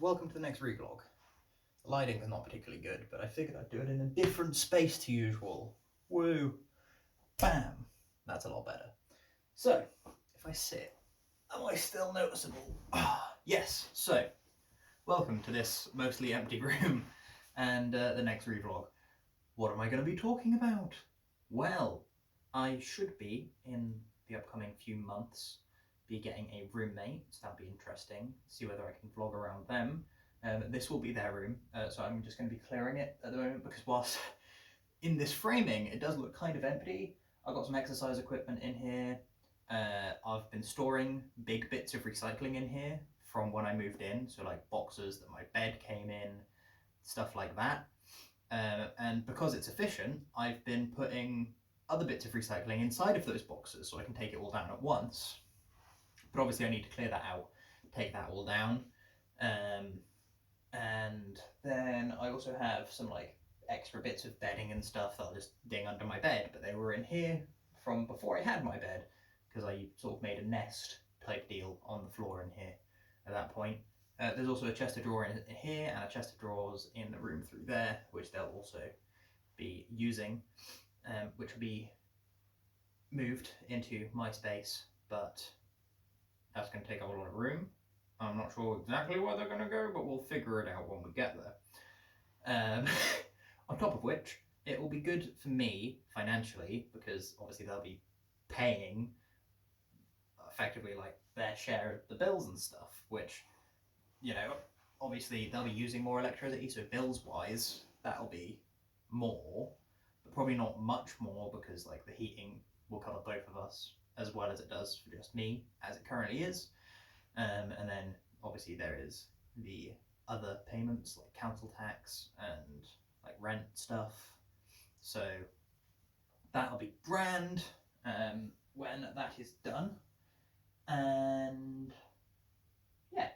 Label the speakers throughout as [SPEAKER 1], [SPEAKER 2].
[SPEAKER 1] welcome to the next ReeVlog. The lighting is not particularly good, but I figured I'd do it in a different space to usual. Woo! Bam! That's a lot better. So, if I sit, am I still noticeable? Yes, so, welcome to this mostly empty room and the next ReeVlog. What am I going to be talking about? Well, I should be, in the upcoming few months, be getting a roommate, so that'll be interesting. See whether I can vlog around them. This will be their room, so I'm just going to be clearing it at the moment because whilst in this framing it does look kind of empty, I've got some exercise equipment in here. I've been storing big bits of recycling in here from when I moved in, so like boxes that my bed came in, stuff like that. And because it's efficient, I've been putting other bits of recycling inside of those boxes so I can take it all down at once. But obviously I need to clear that out, take that all down. And then I also have some like extra bits of bedding and stuff that I'll just ding under my bed, but they were in here from before I had my bed because I sort of made a nest type deal on the floor in here at that point. There's also a chest of drawers in here and a chest of drawers in the room through there, which they'll also be using, which will be moved into my space, but that's going to take up a lot of room. I'm not sure exactly where they're going to go, but we'll figure it out when we get there. On top of which, it will be good for me financially because obviously they'll be paying effectively like their share of the bills and stuff, which, you know, obviously they'll be using more electricity, so bills wise that'll be more, but probably not much more because like the heating will cover both of us as well as it does for just me as it currently is. And then obviously there is the other payments like council tax and like rent stuff, so that'll be grand when that is done. And yeah,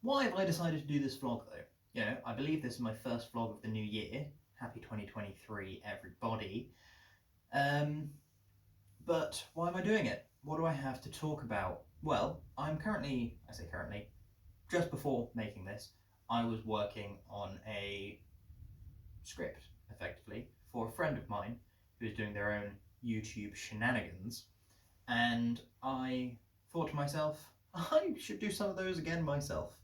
[SPEAKER 1] why have I decided to do this vlog though? You know, I believe this is my first vlog of the new year. Happy 2023 everybody. But why am I doing it? What do I have to talk about? Well, I'm currently, just before making this, I was working on a script, effectively, for a friend of mine who's doing their own YouTube shenanigans. And I thought to myself, I should do some of those again myself.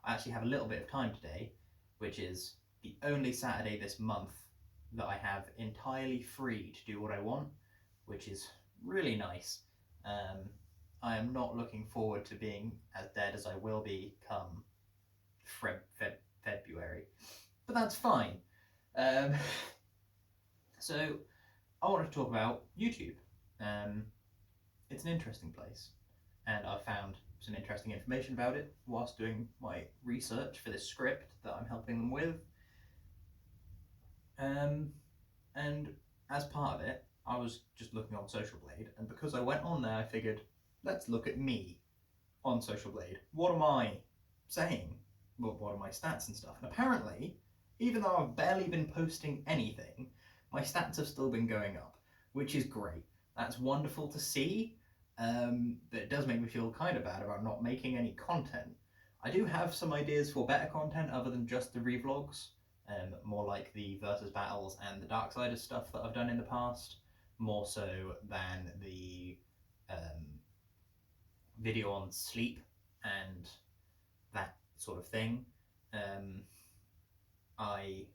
[SPEAKER 1] I actually have a little bit of time today, which is the only Saturday this month that I have entirely free to do what I want, which is really nice. I am not looking forward to being as dead as I will be come February, but that's fine. So I want to talk about YouTube. It's an interesting place, and I found some interesting information about it whilst doing my research for this script that I'm helping them with. And as part of it, I was just looking on Social Blade, and because I went on there, I figured, let's look at me on Social Blade. What am I saying? Well, what are my stats and stuff? And apparently, even though I've barely been posting anything, my stats have still been going up, which is great. That's wonderful to see, but it does make me feel kind of bad about not making any content. I do have some ideas for better content other than just the revlogs, more like the versus battles and the Darksiders stuff that I've done in the past, more so than the video on sleep and that sort of thing. I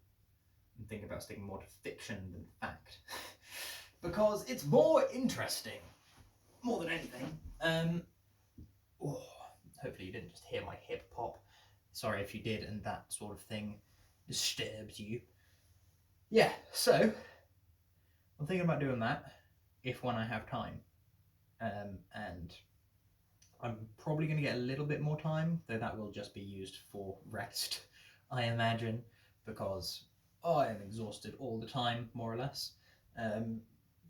[SPEAKER 1] am thinking about sticking more to fiction than fact because it's more interesting, more than anything. Hopefully you didn't just hear my hip pop. Sorry if you did and that sort of thing disturbs you. Yeah, so I'm thinking about doing that when I have time. And I'm probably going to get a little bit more time, though that will just be used for rest, I imagine, because I am exhausted all the time, more or less,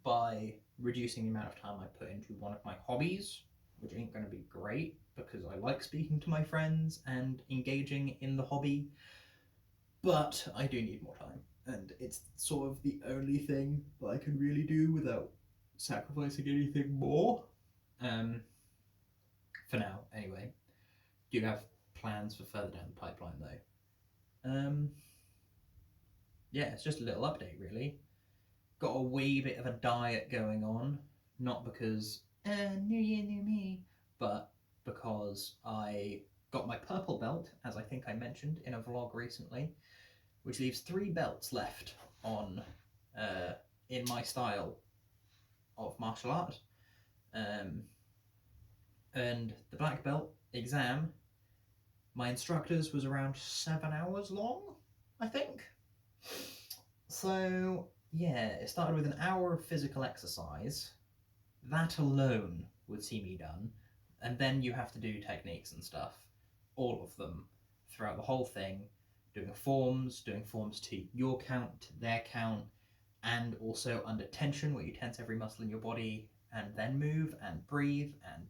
[SPEAKER 1] by reducing the amount of time I put into one of my hobbies, which ain't going to be great, because I like speaking to my friends and engaging in the hobby, but I do need more time, and it's sort of the only thing that I can really do without sacrificing anything more. For now, anyway. Do have plans for further down the pipeline though. Yeah, it's just a little update really. Got a wee bit of a diet going on, not because new year, new me, but because I got my purple belt, as I think I mentioned in a vlog recently, which leaves 3 belts left on in my style of martial art. And the black belt exam, my instructor's was around 7 hours long, I think. So yeah, it started with an hour of physical exercise. That alone would see me done. And then you have to do techniques and stuff, all of them, throughout the whole thing, doing forms to your count, to their count, and also under tension, where you tense every muscle in your body, and then move and breathe, and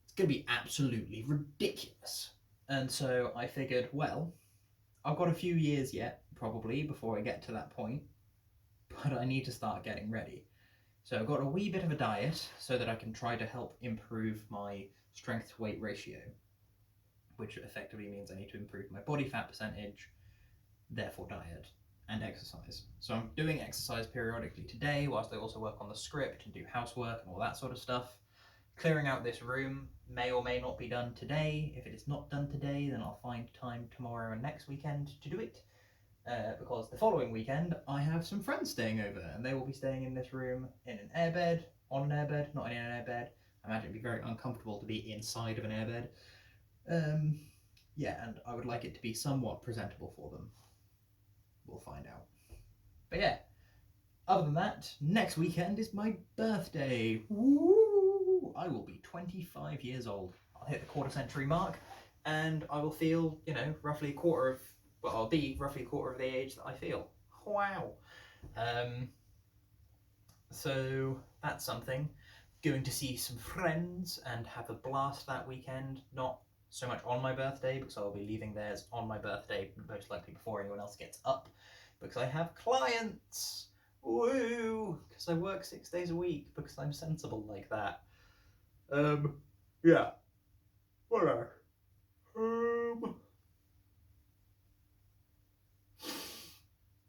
[SPEAKER 1] it's going to be absolutely ridiculous. And so I figured, well, I've got a few years yet, probably, before I get to that point, but I need to start getting ready. So I've got a wee bit of a diet so that I can try to help improve my strength to weight ratio, which effectively means I need to improve my body fat percentage, therefore diet and exercise. So I'm doing exercise periodically today, whilst I also work on the script and do housework and all that sort of stuff. Clearing out this room may or may not be done today. If it is not done today, then I'll find time tomorrow and next weekend to do it. Because the following weekend I have some friends staying over, and they will be staying in this room in an airbed, on an airbed, not in an airbed. I imagine it'd be very uncomfortable to be inside of an airbed. Yeah, and I would like it to be somewhat presentable for them. We'll find out. But yeah, other than that, next weekend is my birthday. Woo! I will be 25 years old. I'll hit the quarter-century mark, and I will feel, roughly a quarter of, well, I'll be roughly a quarter of the age that I feel. Wow. So that's something. Going to see some friends and have a blast that weekend. Not so much on my birthday, because I'll be leaving theirs on my birthday, most likely before anyone else gets up, because I have clients. Woo! Because I work 6 days a week, because I'm sensible like that. Yeah. Whatever.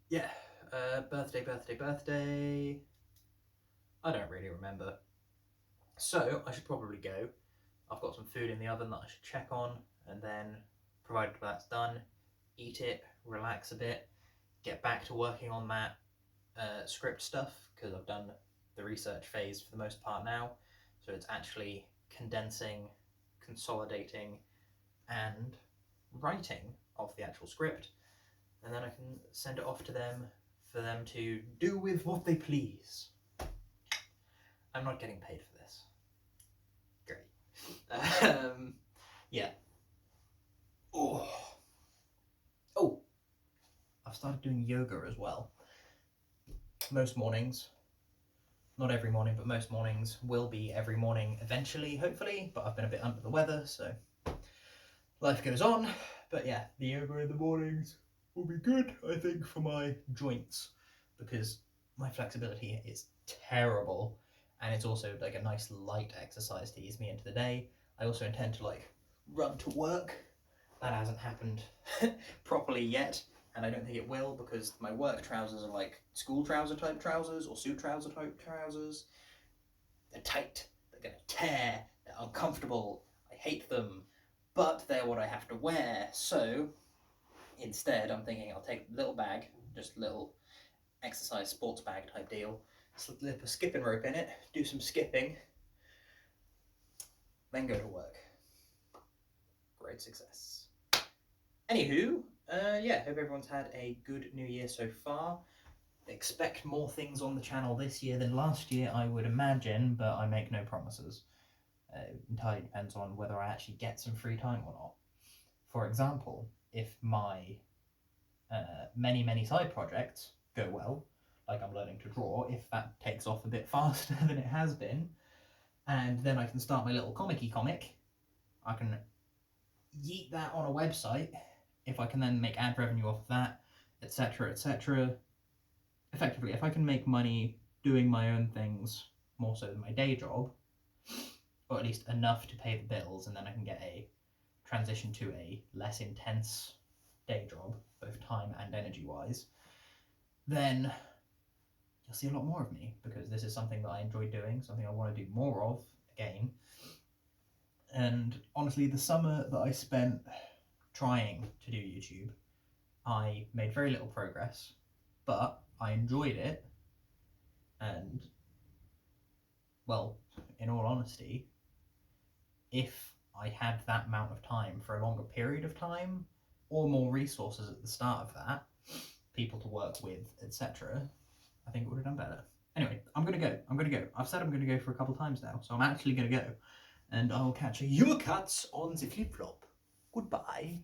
[SPEAKER 1] Yeah. Birthday. I don't really remember. So, I should probably go. I've got some food in the oven that I should check on, and then, provided that's done, eat it, relax a bit, get back to working on that script stuff, because I've done the research phase for the most part now, so it's actually condensing, consolidating, and writing of the actual script, and then I can send it off to them for them to do with what they please. I'm not getting paid for this. Great. Yeah. Oh, I've started doing yoga as well. Most mornings, not every morning, but most mornings will be every morning eventually, hopefully, but I've been a bit under the weather, so life goes on. But yeah, the yoga in the mornings will be good, I think, for my joints, because my flexibility is terrible, and it's also like a nice light exercise to ease me into the day. I also intend to run to work. That hasn't happened properly yet, and I don't think it will, because my work trousers are like school trouser type trousers or suit trouser type trousers. They're tight, they're gonna tear, they're uncomfortable, I hate them, but they're what I have to wear. So instead I'm thinking I'll take a little bag, just a little exercise sports bag type deal, slip a skipping rope in it, do some skipping, then go to work. Great success. Anywho, yeah, hope everyone's had a good new year so far. Expect more things on the channel this year than last year, I would imagine, but I make no promises. It entirely depends on whether I actually get some free time or not. For example, if my many side projects go well, like I'm learning to draw, if that takes off a bit faster than it has been, and then I can start my little comic, I can yeet that on a website. If I can then make ad revenue off of that, etc., etc. Effectively, if I can make money doing my own things more so than my day job, or at least enough to pay the bills, and then I can get a transition to a less intense day job, both time and energy wise, then you'll see a lot more of me, because this is something that I enjoy doing, something I want to do more of again. And honestly, the summer that I spent trying to do YouTube, I made very little progress, but I enjoyed it. And, well, in all honesty, if I had that amount of time for a longer period of time, or more resources at the start of that, people to work with, etc., I think it would have done better. Anyway, I'm gonna go. I've said I'm gonna go for a couple of times now, so I'm actually gonna go. And I'll catch you cats on the flip flop. Goodbye.